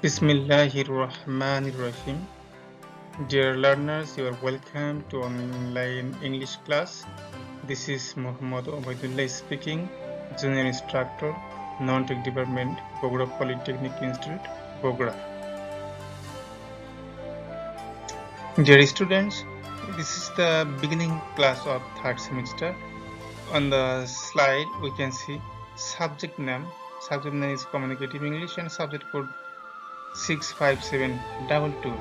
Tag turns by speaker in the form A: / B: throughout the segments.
A: Bismillahirrahmanirrahim. Dear learners, you are welcome to online English class. This is Muhammad Obaidullah speaking, Junior Instructor, Non-Tech Department, Bogora Polytechnic Institute, Bogora. Dear students, this is the beginning class of third semester. On the slide, we can see subject name. Subject name is Communicative English and subject code 65722.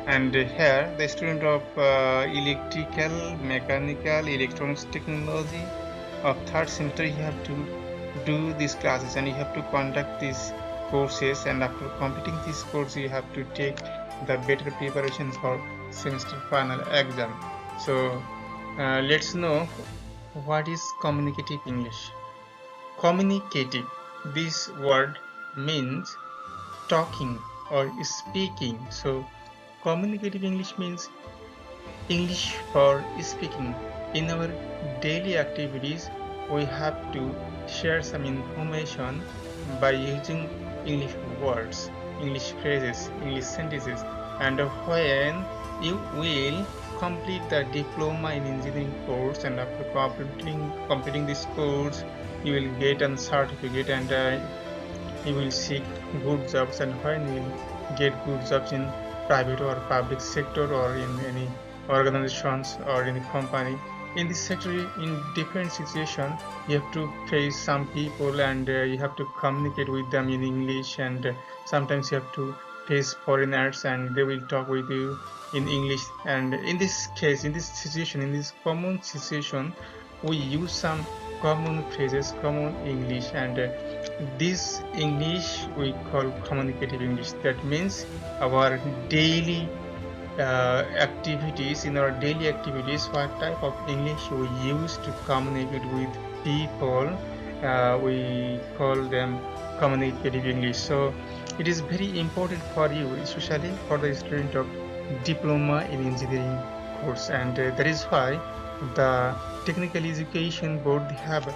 A: And here the student of electrical, mechanical, electronics technology of third semester, you have to do these classes and you have to conduct these courses, and after completing this course you have to take the better preparation for semester final exam. So let's know what is communicative English. Communicative, this word means talking or speaking. So communicative English means English for speaking. In our daily activities, we have to share some information by using English words, English phrases, English sentences. And when you will complete the diploma in engineering course, and after completing this course, you will get a certificate, and you will seek good jobs. And when you will get good jobs in private or public sector or in any organizations or any company, in this sector, in different situation, you have to face some people, and you have to communicate with them in English, and sometimes you have to face foreigners and they will talk with you in English. And in this case, in this situation, in this common situation, we use some common phrases, common English, and this English we call communicative English. That means our daily activities, in our daily activities, what type of English we use to communicate with people, we call them communicative English. So it is very important for you, especially for the student of diploma in engineering course, and that is why the Technical Education Board have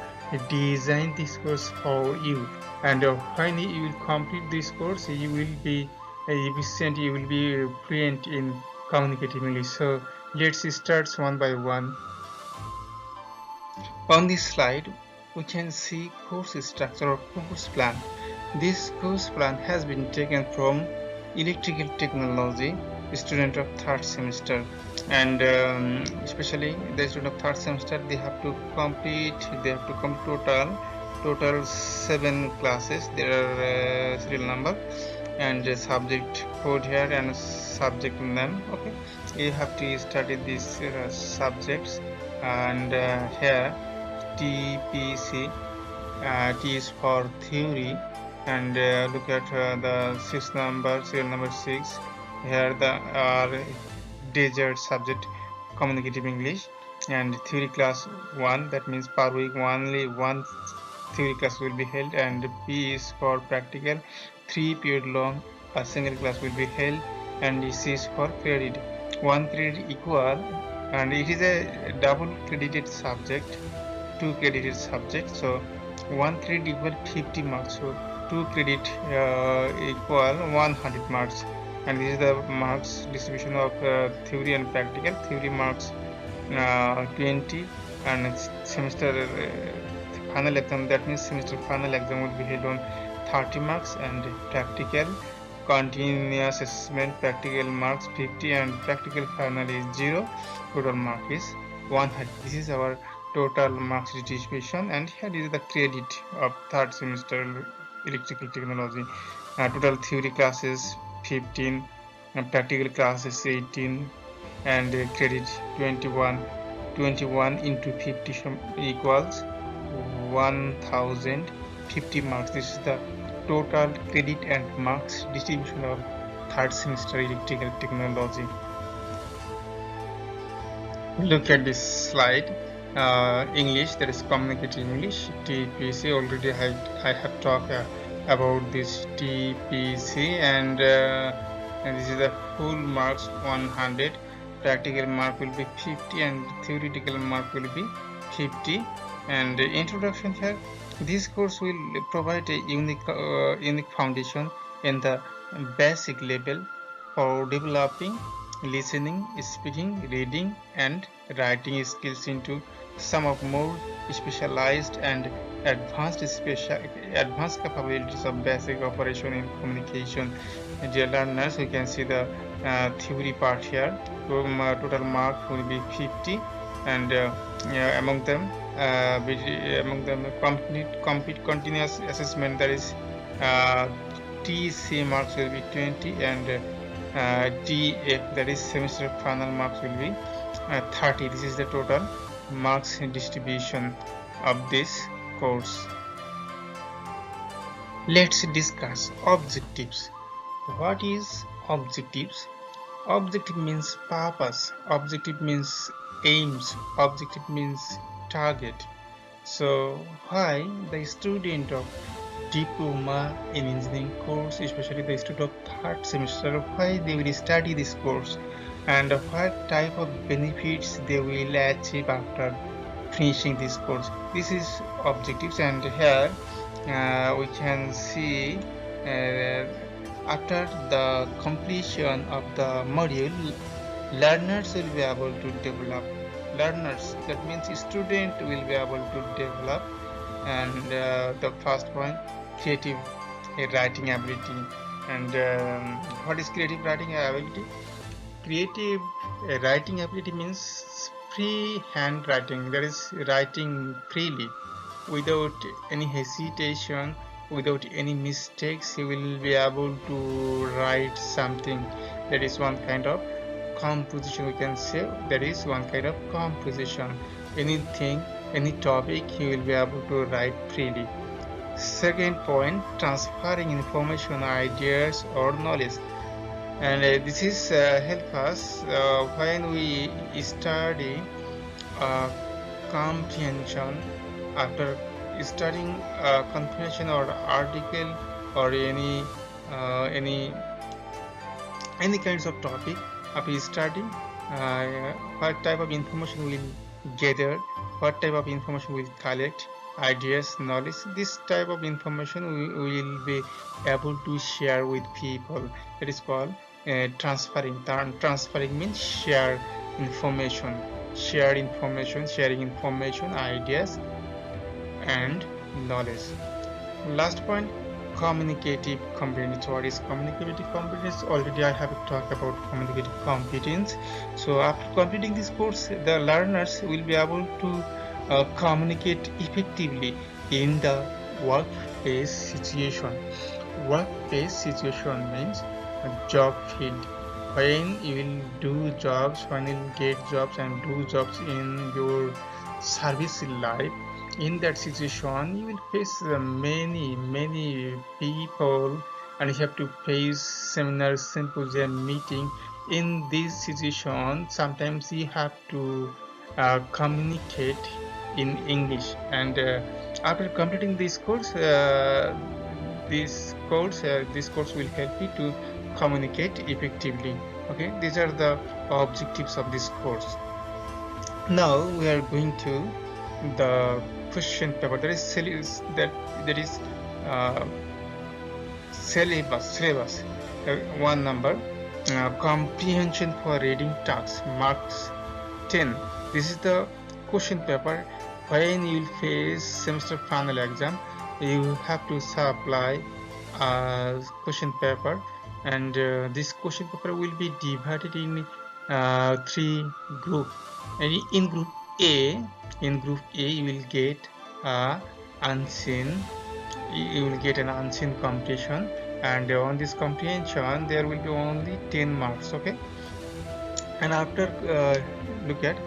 A: designed this course for you. And when you will complete this course, you will be efficient, you will be fluent in communicative English. So let's start one by one. On this slide, we can see course structure or course plan. This course plan has been taken from Electrical Technology, student of third semester, and especially the student of third semester, they have to complete total 7 classes. There are serial number and subject code here and subject name. Okay, you have to study these subjects, and here TPC, T is for theory, and look at the serial number 6. Here the desert subject communicative English, and theory class 1, that means per week only one theory class will be held, and P is for practical, 3 period long a single class will be held, and C is for credit, 1 credit equal, and it is a double credited subject, 2 credited subject, so 1 credit equal 50 marks, so 2 credit equal 100 marks. And this is the marks distribution of theory and practical. Theory marks 20, and semester final exam, that means semester final exam will be held on 30 marks, and practical continuous assessment practical marks 50, and practical final is 0, total mark is 100. This is our total marks distribution, and here is the credit of third semester electrical technology. Total theory classes 15, and practical classes 18, and credit 21 into 50 equals 1050 marks. This is the total credit and marks distribution of third semester electrical technology. Look at this slide. English, that is communicative English, TPC. Already I have talked about this TPC, and this is the full marks 100. Practical mark will be 50, and theoretical mark will be 50. And introduction here, this course will provide a unique foundation in the basic level for developing listening, speaking, reading, and writing skills into some of more specialized and advanced capabilities of basic operation in communication. Dear learners, we can see the theory part here. Total mark will be 50, and yeah, among them complete continuous assessment, that is TC marks will be 20, and TF, that is semester final marks, will be 30. This is the total marks distribution of this course. Let's discuss objectives. What is objectives? Objective means purpose, objective means aims, objective means target. So why the student of diploma in engineering course, especially the student of third semester, why they will study this course, and what type of benefits they will achieve after finishing this course? This is objectives, and here we can see after the completion of the module, learners will be able to develop. Learners, that means student will be able to develop. And the first point, creative writing ability. And what is creative writing ability? Creative writing ability means free handwriting, that is writing freely without any hesitation, without any mistakes. You will be able to write something. That is one kind of composition, we can say. That is one kind of composition. Anything, any topic, you will be able to write freely. Second point, transferring information, ideas, or knowledge. And this is help us when we study comprehension. After studying comprehension or article or any kinds of topic, after studying what type of information will gather, what type of information will collect, ideas, knowledge, this type of information we will be able to share with people. That is called transferring. Transferring means share information, sharing information, ideas, and knowledge. Last point, communicative competence. What is communicative competence? Already I have talked about communicative competence. So after completing this course, the learners will be able to communicate effectively in the workplace situation. Workplace situation means a job field. When you will do jobs, when you will get jobs and do jobs in your service life, in that situation you will face many people, and you have to face seminars, symposium, meeting. In this situation, sometimes you have to communicate in English, and after completing this course, this course will help you to communicate effectively. Okay, these are the objectives of this course. Now we are going to the question paper. That is syllabus. One number, comprehension for reading tasks, marks 10. This is the question paper. When you will face semester final exam, you have to supply a question paper, and this question paper will be divided in 3 groups. And in group A, you will get an unseen comprehension, and on this comprehension there will be only 10 marks. Okay, and after look at,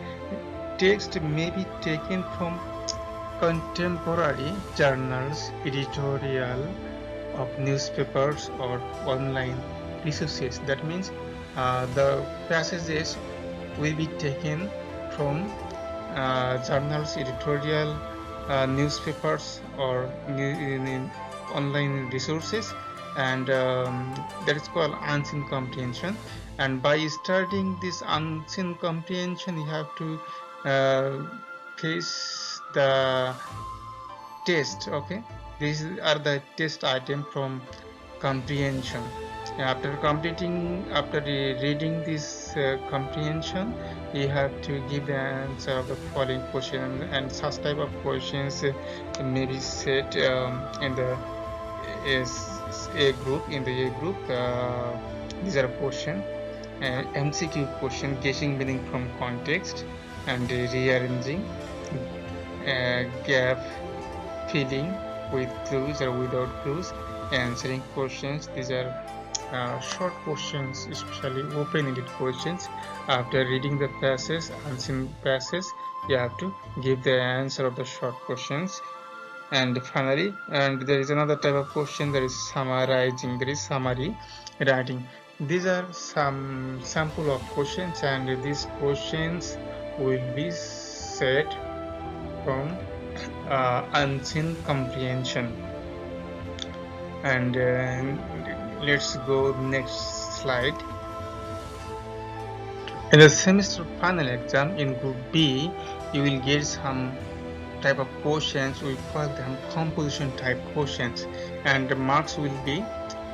A: text may be taken from contemporary journals, editorial of newspapers, or online resources. That means the passages will be taken from journals, editorial, newspapers, or in online resources, and that is called unseen comprehension. And by studying this unseen comprehension, you have to face the test. Okay, these are the test item from comprehension. After reading this comprehension, you have to give the answer of the following question, and such type of questions may be set in the A group. In the A group, these are question, MCQ question, guessing meaning from context, and rearranging, gap filling with clues or without clues, answering questions. These are short questions, especially open-ended questions. After reading the passage, unseen passage, you have to give the answer of the short questions. And finally, and there is another type of question, that is summarizing, there is summary writing. These are some sample of questions, and these questions will be set from unseen comprehension. And let's go next slide. In the semester final exam in group B, you will get some type of questions. We call them composition type questions, and the marks will be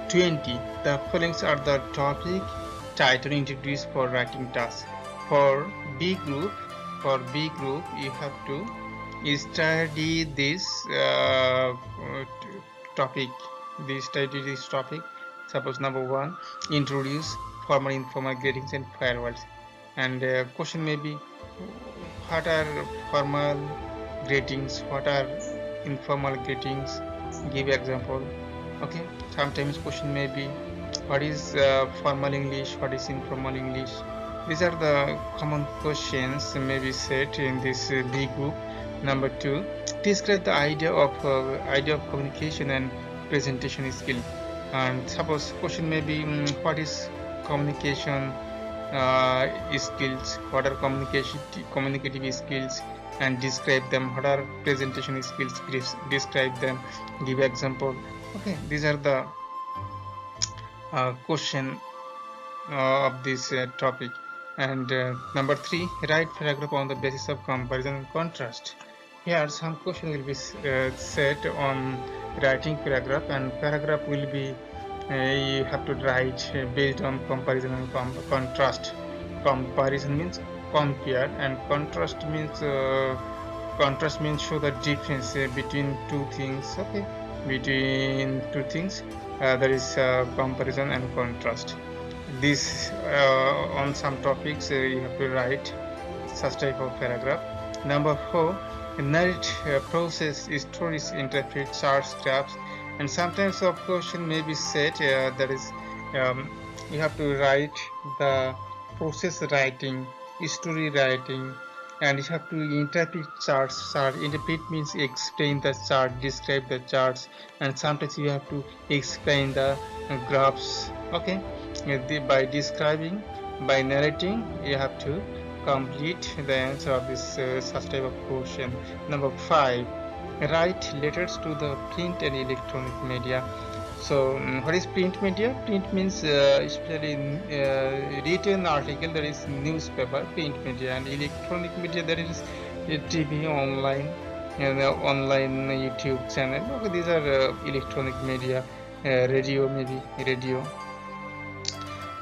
A: 20. The following are the topic, title, introduced for writing task. For B group, you have to study this topic. Suppose number 1, introduce formal, informal greetings and farewells. And question may be, what are formal greetings, what are informal greetings, give example. Okay, sometimes question may be, what is formal English, what is informal English. These are the common questions may be set in this B group. Number 2, describe the idea of communication and presentation skill. And suppose question may be, what is communication skills, what are communicative skills, and describe them. What are presentation skills, describe them, give example. Okay, these are the question of this topic. And number 3, write paragraph on the basis of comparison and contrast. Here some question will be set on writing paragraph, and paragraph will be you have to write based on comparison and contrast. Comparison means compare, and contrast means show the difference between two things. Okay, between two things, there is comparison and contrast. This on some topics you have to write such type of paragraph. Number 4, narrate process, stories, interpret charts, graphs. And sometimes of question may be set, that is you have to write the process writing, story writing, and you have to interpret charts. Interpret means explain the chart, describe the charts, and sometimes you have to explain the graphs. Okay, by describing, by narrating, you have to complete the answer of this such type of question. Number 5, write letters to the print and electronic media. So what is print media? Print means especially written article, that is newspaper, print media, and electronic media, that is TV, online, and online YouTube channel. Okay, these are electronic media. Radio, maybe radio,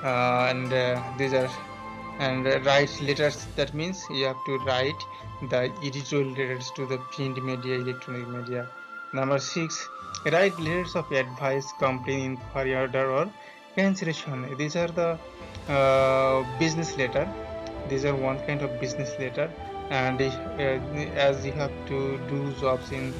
A: and these are, and write letters, that means you have to write the editorial letters to the print media, electronic media. Number 6, write letters of advice, complaint, inquiry, order, or cancellation. These are the business letter. These are one kind of business letter, and as you have to do jobs in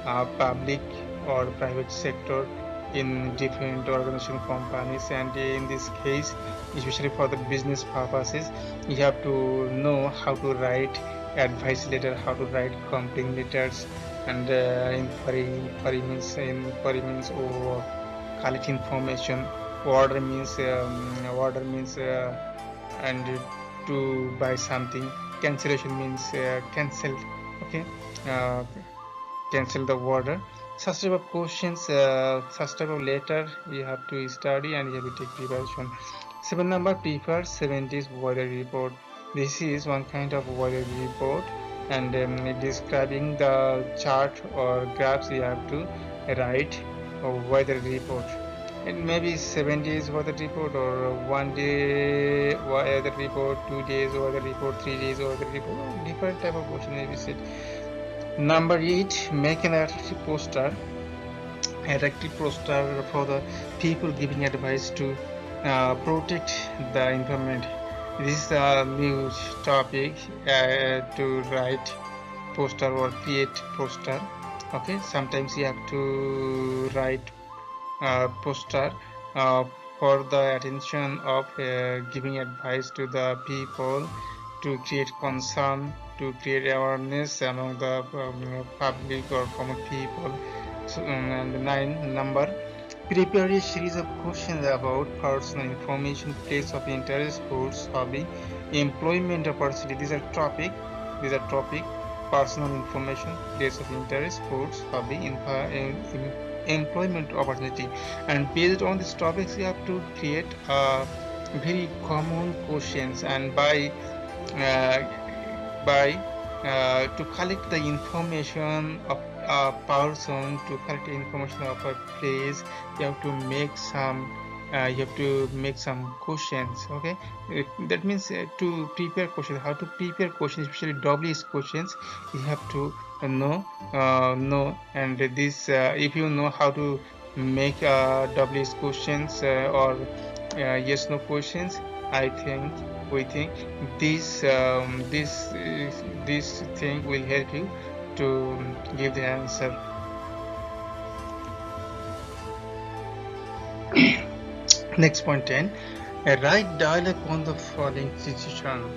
A: public or private sector, in different organization, companies, and in this case, especially for the business purposes, you have to know how to write advice letter, how to write complaint letters, and inquiry means or collect information. Order means and to buy something. Cancellation means cancel. Okay, uh, cancel the order. Such type of questions, such type of letter you have to study, and you have to take preparation. 7 number, prepare 70s weather report. This is one kind of weather report, and describing the chart or graphs, you have to write a weather report. and maybe 7 days over the report, or 1 day over the report, 2 days over the report, 3 days over the report, or different type of question may be set. Number 8, make an attractive poster for the people giving advice to protect the environment. This is a new topic to write poster or create poster. Okay, sometimes you have to write poster uh, for the attention of giving advice to the people, to create concern, to create awareness among the public or common people. So, and 9 number, prepare a series of questions about personal information, place of interest, sports, hobby, employment opportunity. These are topic. Personal information, place of interest, sports, hobby, employment opportunity. And based on these topics, you have to create very common questions, and to collect the information of a person, to collect the information of a place, you have to make some questions. Okay, that means to prepare questions, how to prepare questions, especially WS questions, you have to know. And this if you know how to make WS questions or yes no questions, we think this thing will help you to give the answer. Next point 10, write dialogue on the following situation.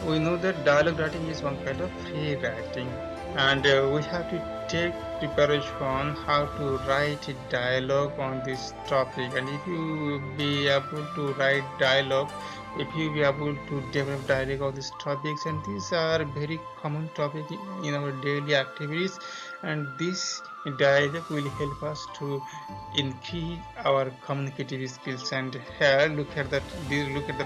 A: We know that dialogue writing is one kind of free writing, and we have to take preparation how to write a dialogue on this topic. And if you be able to write dialogue, if you be able to develop dialogue on these topics, and these are very common topic in our daily activities, and this dialogue will help us to increase our communicative skills. And here look at the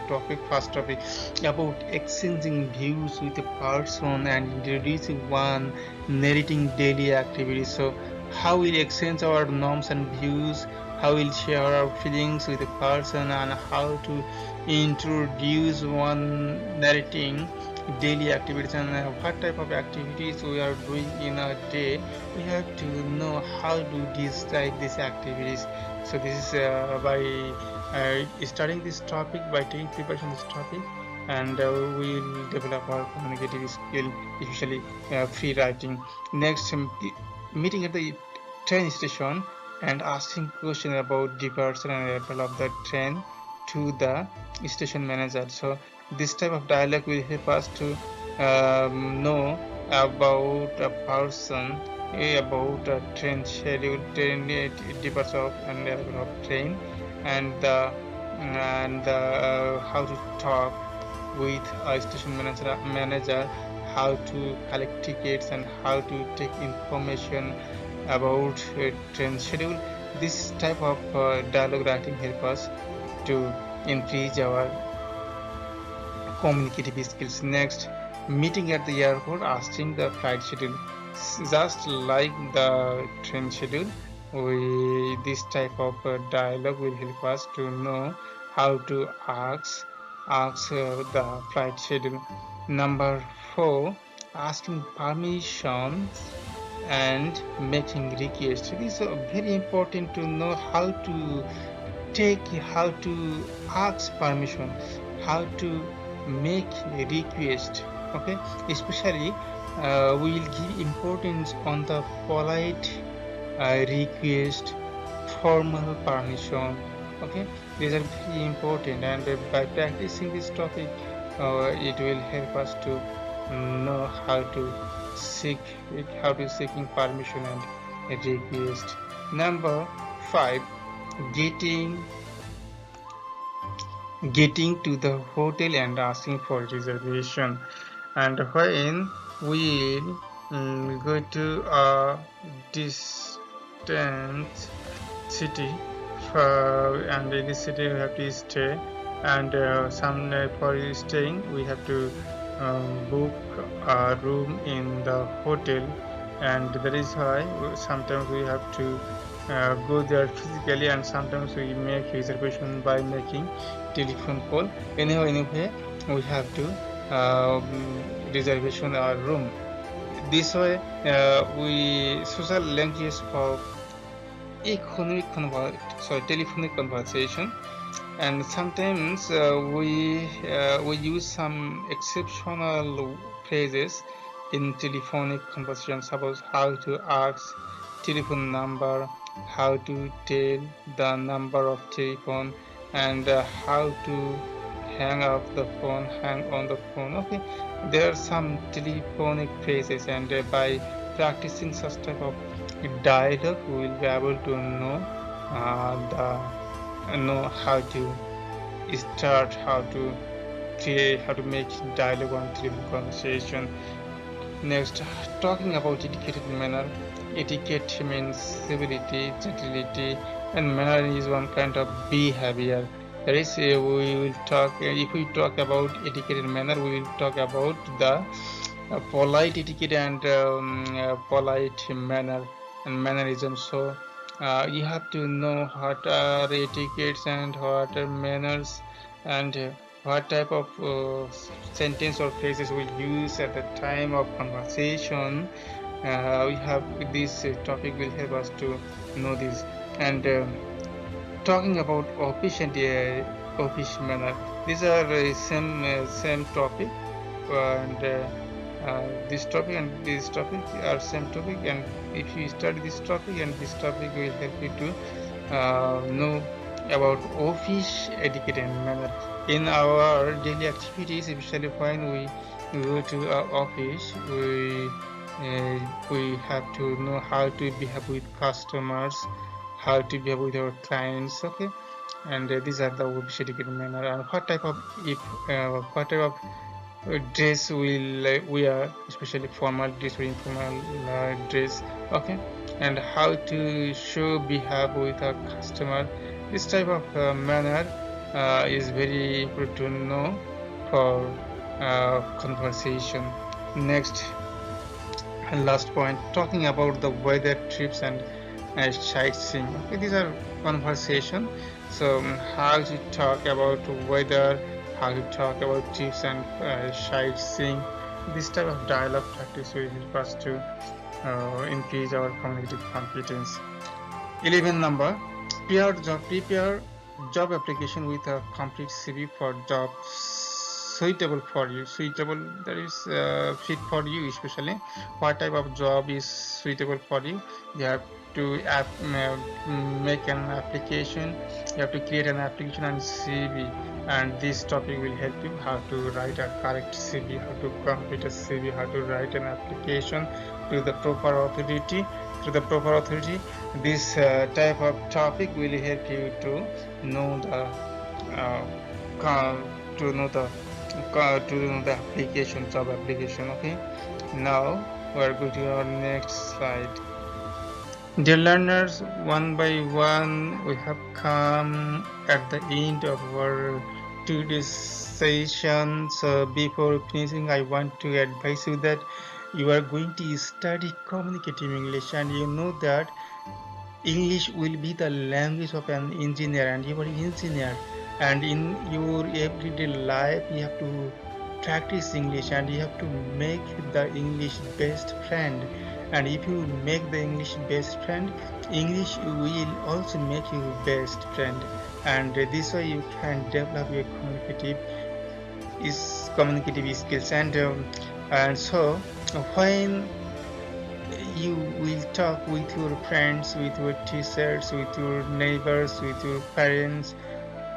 A: topic, first topic, about exchanging views with a person and introducing one, narrating daily activities. So how we'll exchange our norms and views, how we'll share our feelings with a person, and how to introduce one, narrating daily activities, and what type of activities we are doing in a day. We have to know how to describe these activities. So this is by studying this topic, by taking preparation this topic, and we will develop our communicative skill, especially free writing. Next, meeting at the train station and asking question about departure and arrival of the train to the station manager. So this type of dialogue will help us to know about a person, about a train schedule, train departure of and arrival of train, and how to talk with a station manager, how to collect tickets, and how to take information about train schedule. This type of dialogue writing help us to increase our communicative skills. Next, meeting at the airport, asking the flight schedule. Just like the train schedule, this type of dialogue will help us to know how to ask the flight schedule. Number 4, asking permission and making requests. It is very important to know how to ask permission, how to make a request. Okay, especially we will give importance on the polite request, formal permission. Okay, these are very important, and by practicing this topic, it will help us to know how to seeking permission and request. Number 5, getting to the hotel and asking for reservation. And when we go to a distant city, and in this city we have to stay, and for staying we have to book a room in the hotel, and that is why sometimes we have to go there physically, and sometimes we make reservation by making telephone call. Anyway, we have to reservation our room. This way, we social language for telephonic conversation, and sometimes we use some exceptional phrases in telephonic conversation. Suppose how to ask telephone number, how to tell the number of telephone, and how to hang on the phone. Okay, there are some telephonic phrases, and by practicing such type of dialogue, we will be able to know how to start, how to create, how to make dialogue on telephone conversation. Next, talking about etiquette manner. Etiquette means civility, gentility, and manner is one kind of behavior. That is, we will talk. If we talk about etiquette and manner, we will talk about the polite etiquette and polite manner and mannerism. So you have to know what are etiquettes and what are manners, and what type of sentence or phrases we use at the time of conversation. We have this topic will help us to know this. And talking about office and office manner, these are same topic, and this topic and this topic are same topic, and if you study this topic and this topic will help you to know about office etiquette and manner in our daily activities, especially when we go to our office. We have to know how to behave with customers, how to behave with our clients. Okay, and these are the office etiquette and manner, and what type of what type of dress will wear, especially formal dress or informal dress. Okay, and how to show behave with a customer. This type of manner is very important to know for conversation. Next and last point, talking about the weather, trips, and sightseeing. Okay, these are conversation. So how to talk about weather, how to talk about trips and sightseeing. This type of dialogue practice will help us to increase our communicative competence. 11 number, prepare job application with a complete CV for jobs suitable for you. Suitable, that is fit for you, especially what type of job is suitable for you. You have to make an application, you have to create an application and CV, and this topic will help you how to write a correct CV, how to complete a CV, how to write an application to the proper authority. This type of topic will help you to know the to know the application, job application. Okay, now we are going to our next slide. Dear learners, one by one we have come at the end of our today's session. So before finishing, I want to advise you that you are going to study communicative English, and you know that English will be the language of an engineer, and you are an engineer, and in your everyday life you have to practice English, and you have to make the English best friend. And if you make the English best friend, English will also make you best friend, and this way you can develop your communicative skills. And so when you will talk with your friends, with your teachers, with your neighbors, with your parents,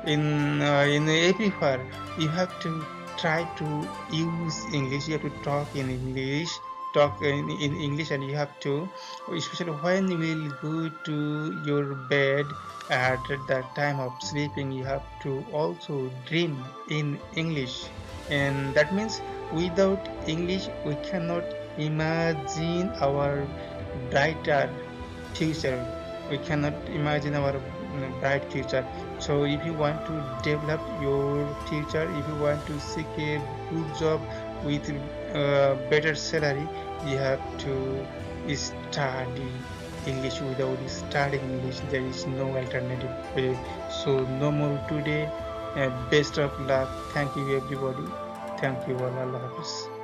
A: in everywhere, you have to try to use English. You have to talk in English, in English, and you have to, especially when you will go to your bed at the time of sleeping, you have to also dream in English. And that means without English we cannot imagine our brighter future. We cannot imagine our bright future. So if you want to develop your future, if you want to seek a good job with better salary, you have to study English without studying English. There is no alternative way. So no more today. Best of luck. Thank you everybody. Thank you all. Allah Hafiz.